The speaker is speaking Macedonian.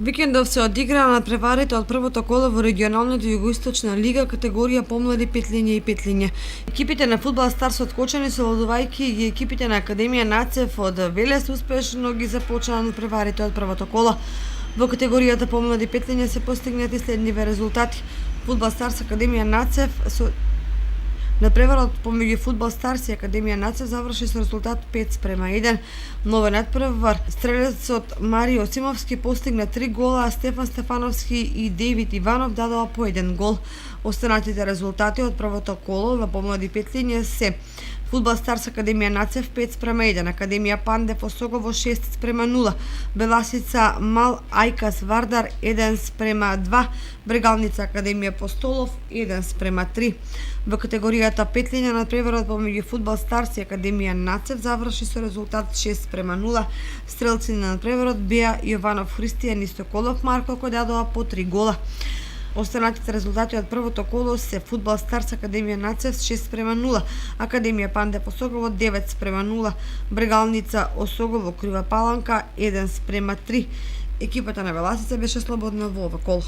Викендов се одиграа надпреварите од првото коло во регионалната југоисточна лига категорија помлади петлиња и петлиња. Екипите на фудбал Старс од Кочани совладувајќи и екипите на Академија Нацев од Велес успешно ги започнаа надпреварите од првото коло. Во категоријата помлади петлиња се постигнати следниве резултати. Фудбал Старс Академија Нацев со надпреварот помеѓу Фудбал Старс и Академија Нацев заврши со резултат 5:1. Ново надпревар стрелецот Марио Симовски постигна 3 гола, а Стефан Стефановски и Дејвид Иванов дадоа по 1 гол. Останатите резултати од првото коло на помлади петлиња се: Фудбал Старс Академија Нацев 5:1, Академија Пандев Осогово 6:0, Беласица Мал Ајкас Вардар 1:2, Брегалница Академија Постолов 1:3. Во категоријата петлиња надпреварот помеѓу Фудбал Старс и Академија Нацев заврши со резултат 6:0. Стрелци на надпреварот беа Јованов Христијан и Стоколов Марко кои дадоа по 3 гола. Останатите резултати од првото коло се: Фудбал Старс Академија Нацев 6:0, Академија Пандев Осогово 9:0, Брегалница Осогово Крива Паланка 1:3. Екипата на Беласица беше слободна во ова коло.